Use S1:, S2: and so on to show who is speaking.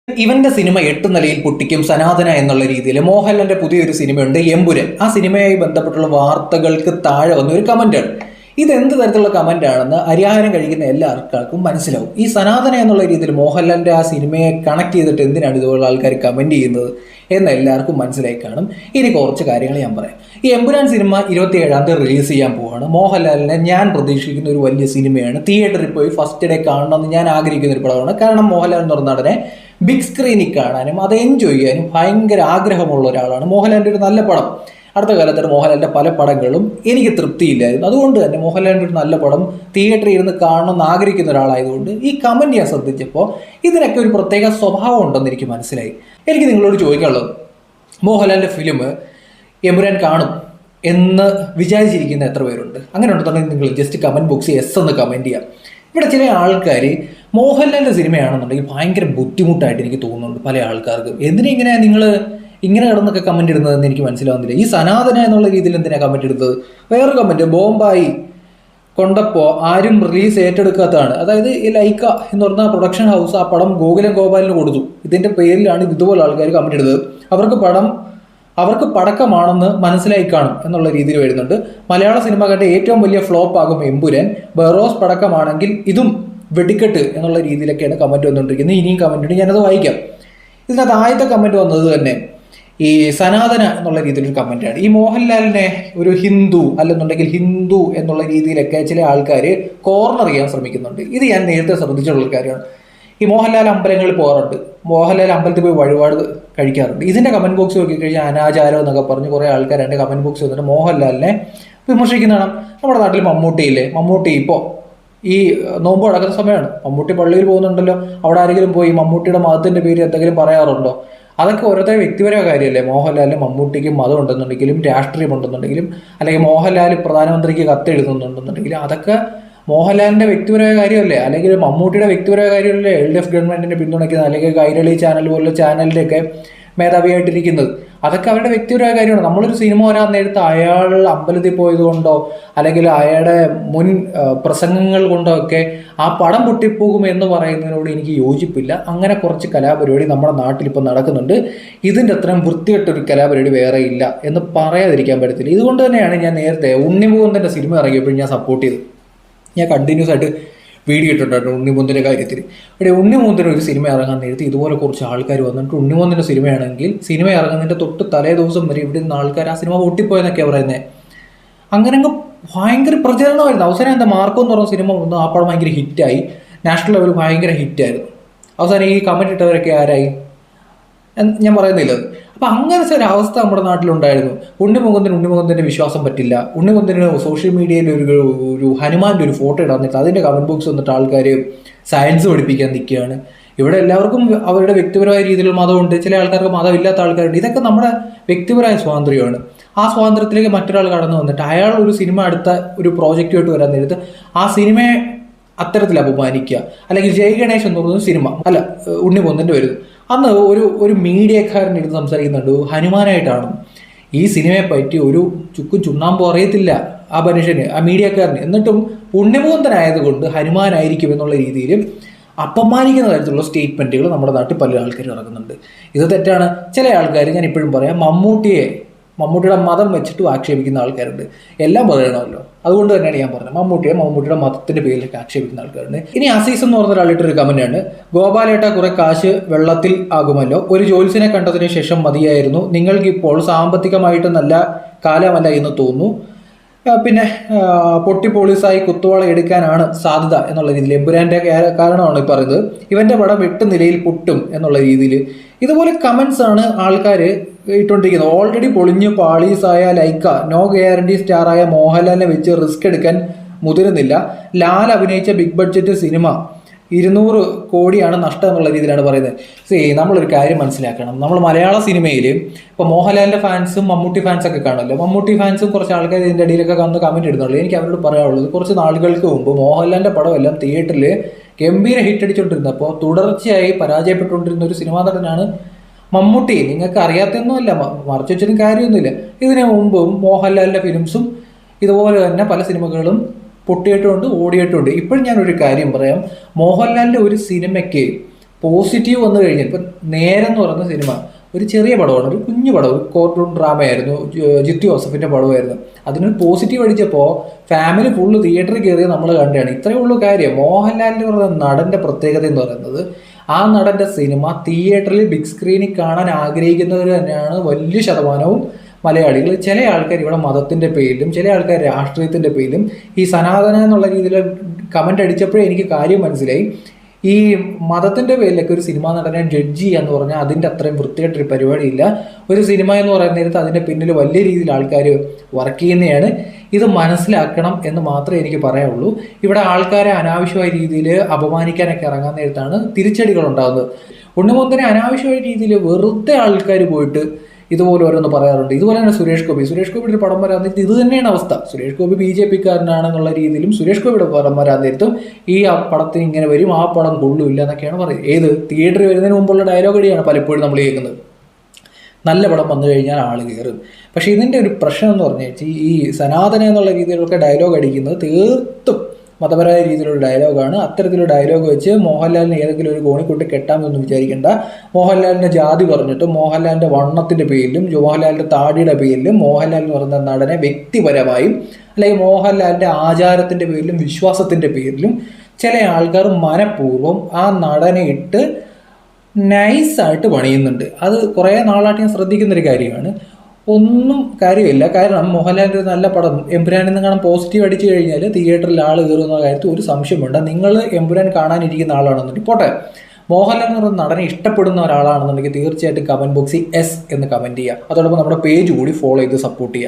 S1: ഇവന്റെ സിനിമ 8 നിലയിൽ പൊട്ടിക്കും സനാതന എന്നുള്ള രീതിയിൽ മോഹൻലാലിന്റെ പുതിയൊരു സിനിമയുണ്ട് എമ്പുരൻ. ആ സിനിമയുമായി ബന്ധപ്പെട്ടുള്ള വാർത്തകൾക്ക് താഴെ വന്ന ഒരു കമന്റാണ്. ഇത് എന്ത് തരത്തിലുള്ള കമന്റ് ആണെന്ന് അരിയാഹാരം കഴിക്കുന്ന എല്ലാ ആൾക്കാർക്കും മനസ്സിലാവും. ഈ സനാതന എന്നുള്ള രീതിയിൽ മോഹൻലാലിന്റെ ആ സിനിമയെ കണക്ട് ചെയ്തിട്ട് എന്തിനാണ് ഇതുപോലുള്ള ആൾക്കാർ കമന്റ് ചെയ്യുന്നത് എന്ന് എല്ലാവർക്കും മനസ്സിലായി കാണും. ഇനി കുറച്ച് കാര്യങ്ങൾ ഞാൻ പറയാം. ഈ എമ്പുരാൻ സിനിമ 27-ാം തീയതി റിലീസ് ചെയ്യാൻ പോവാണ്. മോഹൻലാലിനെ ഞാൻ പ്രതീക്ഷിക്കുന്ന ഒരു വലിയ സിനിമയാണ്. തിയേറ്ററിൽ പോയി ഫസ്റ്റ് ഡേ കാണണമെന്ന് ഞാൻ ആഗ്രഹിക്കുന്ന ഒരു പടമാണ്. കാരണം മോഹൻലാൽ എന്ന് പറഞ്ഞ നടനെ ബിഗ് സ്ക്രീനിൽ കാണാനും അത് എൻജോയ് ചെയ്യാനും ഭയങ്കര ആഗ്രഹമുള്ള ഒരാളാണ്. മോഹൻലാലിൻ്റെ ഒരു നല്ല പടം അടുത്ത കാലത്ത് മോഹൻലാലിൻ്റെ പല പടങ്ങളും എനിക്ക് തൃപ്തിയില്ലായിരുന്നു. അതുകൊണ്ട് തന്നെ മോഹൻലാലിൻ്റെ ഒരു നല്ല പടം തിയേറ്ററിൽ ഇരുന്ന് കാണണമെന്ന് ആഗ്രഹിക്കുന്ന ഒരാളായതുകൊണ്ട് ഈ കമൻറ്റ് ഞാൻ ശ്രദ്ധിച്ചപ്പോൾ ഇതിനൊക്കെ ഒരു പ്രത്യേക സ്വഭാവം ഉണ്ടെന്ന് എനിക്ക് മനസ്സിലായി. എനിക്ക് നിങ്ങളോട് ചോദിക്കാനുള്ളത്, മോഹൻലാലിൻ്റെ ഫിലിം എമ്പുരാൻ കാണും എന്ന് വിചാരിച്ചിരിക്കുന്ന എത്ര പേരുണ്ട്? അങ്ങനെ ഉണ്ടെന്നുണ്ടെങ്കിൽ നിങ്ങൾ ജസ്റ്റ് കമൻറ്റ് ബോക്സിൽ എസ് എന്ന് കമൻറ്റ് ചെയ്യാം. ഇവിടെ ചില ആൾക്കാർ മോഹൻലാലിൻ്റെ സിനിമയാണെന്നുണ്ടെങ്കിൽ ഭയങ്കര ബുദ്ധിമുട്ടായിട്ട് എനിക്ക് തോന്നുന്നുണ്ട് പല ആൾക്കാർക്കും. എന്തിനാ നിങ്ങൾ ഇങ്ങനെ കിടന്നൊക്കെ കമൻറ്റ് ഇടുന്നതെന്ന് എനിക്ക് മനസ്സിലാവുന്നില്ല. ഈ സനാതന എന്നുള്ള രീതിയിൽ എന്തിനാണ് കമൻറ്റ് ഇടുന്നത്? വേറൊരു കമൻറ്റ്, ബോംബായി കൊണ്ടപ്പോൾ ആരും റിലീസ് ഏറ്റെടുക്കാത്തതാണ്. അതായത് ഈ ലൈക്ക എന്ന് പറഞ്ഞ പ്രൊഡക്ഷൻ ഹൗസ് ആ പടം ഗോകുലം ഗോപാലിന് കൊടുത്തു. ഇതിൻ്റെ പേരിലാണ് ഇതുപോലെ ആൾക്കാർ കമൻറ്റ് ഇടുന്നത്. അവർക്ക് പടക്കമാണെന്ന് മനസ്സിലായി കാണും എന്നുള്ള രീതിയിൽ വരുന്നുണ്ട്. മലയാള സിനിമ കണ്ട ഏറ്റവും വലിയ ഫ്ലോപ്പ് ആകും എമ്പുരാൻ. ബെറോസ് പടക്കമാണെങ്കിൽ ഇതും വെടിക്കെട്ട് എന്നുള്ള രീതിയിലൊക്കെയാണ് കമൻറ്റ് വന്നുകൊണ്ടിരിക്കുന്നത്. ഇനിയും കമൻറ്റ് ഉണ്ട്, ഞാനത് വായിക്കാം. ഇതിനകത്ത് ആദ്യത്തെ കമൻറ്റ് വന്നത് തന്നെ ഈ സനാതന എന്നുള്ള രീതിയിലൊരു കമൻറ്റാണ്. ഈ മോഹൻലാലിനെ ഒരു ഹിന്ദു അല്ലെന്നുണ്ടെങ്കിൽ ഹിന്ദു എന്നുള്ള രീതിയിലൊക്കെ ചില ആൾക്കാർ കോർണർ ചെയ്യാൻ ശ്രമിക്കുന്നുണ്ട്. ഇത് ഞാൻ നേരത്തെ ശ്രദ്ധിച്ചിട്ടുള്ളൊരു കാര്യമാണ്. ഈ മോഹൻലാൽ അമ്പലങ്ങളിൽ പോകാറുണ്ട്, മോഹൻലാൽ അമ്പലത്തിൽ പോയി വഴിപാട് കഴിക്കാറുണ്ട്. ഇതിൻ്റെ കമൻറ്റ് ബോക്സ് നോക്കിക്കഴിഞ്ഞാൽ അനാചാരം എന്നൊക്കെ പറഞ്ഞ് കുറേ ആൾക്കാർ എൻ്റെ കമൻറ്റ് ബോക്സ് വന്നിട്ട് മോഹൻലാലിനെ വിമർശിക്കുന്നതാണ്. നമ്മുടെ നാട്ടിൽ മമ്മൂട്ടി ഇപ്പോൾ ഈ നോമ്പ് നടക്കുന്ന സമയമാണ്, മമ്മൂട്ടി പള്ളിയിൽ പോകുന്നുണ്ടല്ലോ, അവിടെ ആരെങ്കിലും പോയി മമ്മൂട്ടിയുടെ മതത്തിൻ്റെ പേര് എന്തെങ്കിലും പറയാറുണ്ടോ? അതൊക്കെ ഓരോരുത്തർ വ്യക്തിപരമായ കാര്യമല്ലേ. മോഹൻലാലിന് മമ്മൂട്ടിക്കും മതം ഉണ്ടെന്നുണ്ടെങ്കിലും രാഷ്ട്രീയം ഉണ്ടെന്നുണ്ടെങ്കിലും അല്ലെങ്കിൽ മോഹൻലാൽ പ്രധാനമന്ത്രിക്ക് കത്തെഴുതുന്നുണ്ടെന്നുണ്ടെങ്കിലും അതൊക്കെ മോഹൻലാലിൻ്റെ വ്യക്തിപരമായ കാര്യമല്ലേ, അല്ലെങ്കിൽ മമ്മൂട്ടിയുടെ വ്യക്തിപരമായ കാര്യമല്ലേ LDF ഗവൺമെൻറ്റിനെ പിന്തുണയ്ക്കുന്നത്, അല്ലെങ്കിൽ കൈരളി ചാനൽ പോലുള്ള ചാനലിൻ്റെയൊക്കെ മേധാവിയായിട്ടിരിക്കുന്നത്. അതൊക്കെ അവരുടെ വ്യക്തിപരമായ കാര്യമാണ്. നമ്മളൊരു സിനിമ വരാൻ നേരത്ത് അയാൾ അമ്പലത്തിൽ പോയതുകൊണ്ടോ അല്ലെങ്കിൽ അയാളുടെ മുൻ പ്രസംഗങ്ങൾ കൊണ്ടോ ഒക്കെ ആ പടം പൊട്ടിപ്പോകും എന്ന് പറയുന്നതിനോട് എനിക്ക് യോജിപ്പില്ല. അങ്ങനെ കുറച്ച് കലാപരിപാടി നമ്മുടെ നാട്ടിൽ ഇപ്പോൾ നടക്കുന്നുണ്ട്. ഇതിൻ്റെ അത്രയും വൃത്തികെട്ടൊരു കലാപരിപാടി വേറെ ഇല്ല എന്ന് പറയാതിരിക്കാൻ പറ്റത്തില്ല. ഇതുകൊണ്ട് തന്നെയാണ് ഞാൻ നേരത്തെ ഉണ്ണിമുകുന്ദൻ്റെ സിനിമ ഇറങ്ങിയപ്പോൾ ഞാൻ സപ്പോർട്ട് ചെയ്തത്. ഞാൻ കണ്ടിന്യൂസ് ആയിട്ട് വീഡിയോ ഇട്ടിട്ടുണ്ട് ഉണ്ണിമുകുന്ദൻ്റെ കാര്യത്തിൽ. ഇവിടെ ഉണ്ണിമുകുന്ദൻ ഒരു സിനിമ ഇറങ്ങാൻ നേരത്തെ ഇതുപോലെ കുറച്ച് ആൾക്കാർ വന്നിട്ട് ഉണ്ണിമുകുന്ദൻ്റെ സിനിമയാണെങ്കിൽ സിനിമ ഇറങ്ങുന്നതിൻ്റെ തൊട്ട് തലേ ദിവസം വരെ ഇവിടെ നിന്ന് ആൾക്കാർ ആ സിനിമ പൊട്ടിപ്പോയെന്നൊക്കെയാണ് പറയുന്നത്. അങ്ങനെ അങ്ങ് ഭയങ്കര പ്രചരണമായിരുന്നു. അവസാനം എന്താ മാർക്കോ എന്ന് പറഞ്ഞ സിനിമ വന്നു, ആ പടം ഭയങ്കര ഹിറ്റായി, നാഷണൽ ലെവൽ ഭയങ്കര ഹിറ്റായിരുന്നു. അവസാനം ഈ കമൻറ്റ് ഇട്ടവരൊക്കെ ആരായി ഞാൻ പറയുന്നില്ല. അപ്പം അങ്ങനത്തെ ഒരു അവസ്ഥ നമ്മുടെ നാട്ടിലുണ്ടായിരുന്നു. ഉണ്ണിമുകുന്ദൻ്റെ വിശ്വാസം പറ്റില്ല. ഉണ്ണിമുകുന്ദന് സോഷ്യൽ മീഡിയയിൽ ഒരു ഹനുമാൻ്റെ ഒരു ഫോട്ടോ ഇടാൻ നിന്നിട്ട് അതിൻ്റെ കമൻറ്റ് ബോക്സ് വന്നിട്ട് ആൾക്കാർ സയൻസ് പഠിപ്പിക്കാൻ നിൽക്കുകയാണ്. ഇവിടെ എല്ലാവർക്കും അവരുടെ വ്യക്തിപരമായ രീതിയിലുള്ള മതമുണ്ട്, ചില ആൾക്കാർക്ക് മതമില്ലാത്ത ആൾക്കാരുണ്ട്. ഇതൊക്കെ നമ്മുടെ വ്യക്തിപരമായ സ്വാതന്ത്ര്യമാണ്. ആ സ്വാതന്ത്ര്യത്തിലേക്ക് മറ്റൊരാൾ കടന്നു വന്നിട്ട് അയാൾ ഒരു സിനിമ അടുത്ത ഒരു പ്രോജക്റ്റുമായിട്ട് വരാൻ നേരത്ത് ആ സിനിമയെ അത്തരത്തിൽ അപമാനിക്കുക, അല്ലെങ്കിൽ ജയ് ഗണേഷ് എന്ന് പറയുന്ന സിനിമ അല്ല ഉണ്ണിമുകുന്ദൻ്റെ വരുന്നു. അന്ന് ഒരു മീഡിയക്കാരൻ ഇരുന്ന് സംസാരിക്കുന്നുണ്ട് ഹനുമാനായിട്ടാണ്. ഈ സിനിമയെ പറ്റി ഒരു ചുക്കും ചുണ്ണാമ്പും അറിയത്തില്ല ആ മനുഷ്യന്, ആ മീഡിയക്കാരന്. എന്നിട്ടും ഉണ്ണിമുകുന്ദനായതുകൊണ്ട് ഹനുമാനായിരിക്കും എന്നുള്ള രീതിയിൽ അപമാനിക്കുന്ന തരത്തിലുള്ള സ്റ്റേറ്റ്മെൻറ്റുകൾ നമ്മുടെ നാട്ടിൽ പല ആൾക്കാർ ഇറങ്ങുന്നുണ്ട്. ഇത് തെറ്റാണ്. ചില ആൾക്കാർ, ഞാൻ ഇപ്പോഴും പറയാം, മമ്മൂട്ടിയുടെ മതം വെച്ചിട്ട് ആക്ഷേപിക്കുന്ന ആൾക്കാരുണ്ട്. എല്ലാം പറയണമല്ലോ, അതുകൊണ്ട് തന്നെയാണ് ഞാൻ പറഞ്ഞത് മമ്മൂട്ടിയുടെ മതത്തിൻ്റെ പേരിലൊക്കെ ആക്ഷേപിക്കുന്ന ആൾക്കാരുണ്ട്. ഇനി അസീസ് എന്ന് പറഞ്ഞ ഒരാളിട്ടൊരു കമൻ്റാണ്, ഗോപാലേട്ട കുറെ കാശ് വെള്ളത്തിൽ ആകുമല്ലോ, ഒരു ജോത്സ്യനെ കണ്ടതിന് ശേഷം മതിയായിരുന്നു, നിങ്ങൾക്കിപ്പോൾ സാമ്പത്തികമായിട്ട് നല്ല കാലമല്ല എന്ന് തോന്നുന്നു, പിന്നെ പൊട്ടി പോലീസായി കുത്തുവാള എടുക്കാനാണ് സാധ്യത എന്നുള്ള രീതിയിൽ എമ്പുരാൻ്റെ കാരണമാണ് ഈ പറയുന്നത്. ഇവൻ്റെ പടം 8 നിലയിൽ പൊട്ടും എന്നുള്ള രീതിയിൽ ഇതുപോലെ കമൻസ് ആണ് ആൾക്കാർ ഇട്ടുകൊണ്ടിരിക്കുന്നത്. ഓൾറെഡി പൊളിഞ്ഞു പാളീസായ ലൈക്ക നോ ഗ്യാരണ്ടി സ്റ്റാറായ മോഹൻലാലിനെ വെച്ച് റിസ്ക് എടുക്കാൻ മുതിരുന്നില്ല. ലാൽ അഭിനയിച്ച ബിഗ് ബഡ്ജറ്റ് സിനിമ 200 കോടിയാണ് നഷ്ടം എന്നുള്ള രീതിയിലാണ് പറയുന്നത്. നമ്മളൊരു കാര്യം മനസ്സിലാക്കണം. നമ്മൾ മലയാള സിനിമയിൽ ഇപ്പോൾ മോഹൻലാലിൻ്റെ ഫാൻസും മമ്മൂട്ടി ഫാൻസൊക്കെ കാണുമല്ലോ. മമ്മൂട്ടി ഫാൻസും കുറച്ച് ആൾക്കാർ ഇതിൻ്റെ ഇടയിലൊക്കെ വന്ന് കമൻറ്റ് ഇടുന്നുള്ളൂ. എനിക്ക് അവരോട് പറയാനുള്ളത്, കുറച്ച് നാളുകൾക്ക് മുമ്പ് മോഹൻലാലിൻ്റെ പടമെല്ലാം തിയേറ്ററിൽ ഗംഭീര ഹിറ്റ് അടിച്ചുകൊണ്ടിരുന്നപ്പോൾ തുടർച്ചയായി പരാജയപ്പെട്ടുകൊണ്ടിരുന്ന ഒരു സിനിമാ നടനാണ് മമ്മൂട്ടി. നിങ്ങൾക്ക് അറിയാത്തൊന്നുമല്ല, മറച്ചു വെച്ചതിനും കാര്യമൊന്നുമില്ല. ഇതിനു മുമ്പും മോഹൻലാലിൻ്റെ ഫിലിംസും ഇതുപോലെ തന്നെ പല സിനിമകളും പൊട്ടിയിട്ടുമുണ്ട്, ഓടിയിട്ടുമുണ്ട്. ഇപ്പോഴും ഞാനൊരു കാര്യം പറയാം, മോഹൻലാലിൻ്റെ ഒരു സിനിമയ്ക്ക് പോസിറ്റീവ് വന്നു കഴിഞ്ഞാൽ ഇപ്പം നേരം എന്ന് പറയുന്ന സിനിമ ഒരു ചെറിയ പടമാണ്, ഒരു കുഞ്ഞു പടം, ഒരു കോർട്ടൂൺ ഡ്രാമയായിരുന്നു, ജിത്തു ജോസഫിൻ്റെ പടമായിരുന്നു. അതിനൊരു പോസിറ്റീവ് അടിച്ചപ്പോൾ ഫാമിലി ഫുള്ള് തിയേറ്ററിൽ കയറിയത് നമ്മൾ കണ്ടാണ്. ഇത്രയേ ഉള്ളൂ കാര്യം. മോഹൻലാലിൻ്റെ പറയുന്ന നടൻ്റെ പ്രത്യേകത എന്ന് പറയുന്നത് ആ നടൻ്റെ സിനിമ തിയേറ്ററിൽ ബിഗ് സ്ക്രീനിൽ കാണാൻ ആഗ്രഹിക്കുന്നവർ തന്നെയാണ് വലിയ ശതമാനവും മലയാളികൾ. ചില ആൾക്കാർ ഇവിടെ മതത്തിൻ്റെ പേരിലും ചില ആൾക്കാർ രാഷ്ട്രീയത്തിൻ്റെ പേരിലും ഈ സനാതന എന്നുള്ള രീതിയിൽ കമൻ്റ് അടിച്ചപ്പോഴേ എനിക്ക് കാര്യം മനസ്സിലായി. ഈ മതത്തിൻ്റെ പേരിലൊക്കെ ഒരു സിനിമ നടനെ ജഡ്ജ് ചെയ്യാന്ന് പറഞ്ഞാൽ അതിൻ്റെ അത്രയും വൃത്തിയായിട്ടൊരു പരിപാടിയില്ല. ഒരു സിനിമ എന്ന് പറയുന്ന നേരത്ത് അതിൻ്റെ പിന്നിൽ വലിയ രീതിയിൽ ആൾക്കാർ വർക്ക് ചെയ്യുന്നതാണ്. ഇത് മനസ്സിലാക്കണം എന്ന് മാത്രമേ എനിക്ക് പറയാനുള്ളൂ. ഇവിടെ ആൾക്കാരെ അനാവശ്യമായ രീതിയിൽ അപമാനിക്കാനൊക്കെ ഇറങ്ങാൻ നേരത്താണ് തിരിച്ചടികൾ ഉണ്ടാകുന്നത്. ഉണ്ണിമുന്തനെ അനാവശ്യമായ രീതിയിൽ വെറുതെ ആൾക്കാർ പോയിട്ട് ഇതുപോലെ ഓരോന്ന് പറയാറുണ്ട്. ഇതുപോലെ തന്നെ സുരേഷ് ഗോപിയുടെ ഒരു പടം വരാൻ നേരത്ത് ഇത് തന്നെയാണ് അവസ്ഥ. സുരേഷ് ഗോപി BJP കാരനാണെന്നുള്ള രീതിയിലും സുരേഷ് ഗോപിയുടെ പടം വരാൻ നേരത്തും ഈ പടത്തിന് ഇങ്ങനെ വരും, ആ പടം കൊള്ളില്ല എന്നൊക്കെയാണ് പറയുന്നത്. ഏത് തിയേറ്ററിൽ വരുന്നതിന് മുമ്പുള്ള ഡയലോഗ് അടിയാണ് പലപ്പോഴും നമ്മൾ കേൾക്കുന്നത്. നല്ല പടം വന്നു കഴിഞ്ഞാൽ ആൾ കയറും. പക്ഷേ ഇതിൻ്റെ ഒരു പ്രശ്നം എന്ന് പറഞ്ഞാൽ ഈ സനാതന എന്നുള്ള രീതിയിലൊക്കെ ഡയലോഗ് അടിക്കുന്നത് തീർത്തും മതപരമായ രീതിയിലുള്ള ഡയലോഗാണ്. അത്തരത്തിലുള്ള ഡയലോഗ് വെച്ച് മോഹൻലാലിനെ ഏതെങ്കിലും ഒരു കോണിക്കൂട്ടി കെട്ടാമെന്നൊന്നും വിചാരിക്കേണ്ട. മോഹൻലാലിൻ്റെ ജാതി പറഞ്ഞിട്ടും മോഹൻലാലിൻ്റെ വണ്ണത്തിൻ്റെ പേരിലും മോഹൻലാലിൻ്റെ താടിയുടെ പേരിലും മോഹൻലാൽ എന്ന് പറയുന്ന നടനെ വ്യക്തിപരമായും അല്ലെങ്കിൽ മോഹൻലാലിൻ്റെ ആചാരത്തിൻ്റെ പേരിലും വിശ്വാസത്തിൻ്റെ പേരിലും ചില ആൾക്കാർ മനഃപൂർവ്വം ആ നടനെ ഇട്ട് നൈസായിട്ട് പണിയുന്നുണ്ട്. അത് കുറേ നാളായിട്ട് ഞാൻ ശ്രദ്ധിക്കുന്നൊരു കാര്യമാണ്. ഒന്നും കാര്യമില്ല. കാരണം മോഹൻലാലിൻ്റെ ഒരു നല്ല പടം എമ്പുരാനിൽ നിന്ന് കാണാൻ പോസിറ്റീവ് അടിച്ചു കഴിഞ്ഞാൽ തിയേറ്ററിൽ ആൾ കയറുന്ന കാര്യത്തിൽ ഒരു സംശയമുണ്ട്. നിങ്ങൾ എമ്പുരാൻ കാണാനിരിക്കുന്ന ആളാണെന്നുണ്ടെങ്കിൽ പോട്ടെ, മോഹൻലാൽ എന്ന് പറയുന്ന നടനെ ഇഷ്ടപ്പെടുന്ന ഒരാളാണെന്നുണ്ടെങ്കിൽ തീർച്ചയായിട്ടും കമൻറ്റ് ബോക്സിൽ S എന്ന് കമൻറ്റ് ചെയ്യുക. അതോടൊപ്പം നമ്മുടെ പേജ് കൂടി ഫോളോ ചെയ്ത് സപ്പോർട്ട് ചെയ്യുക.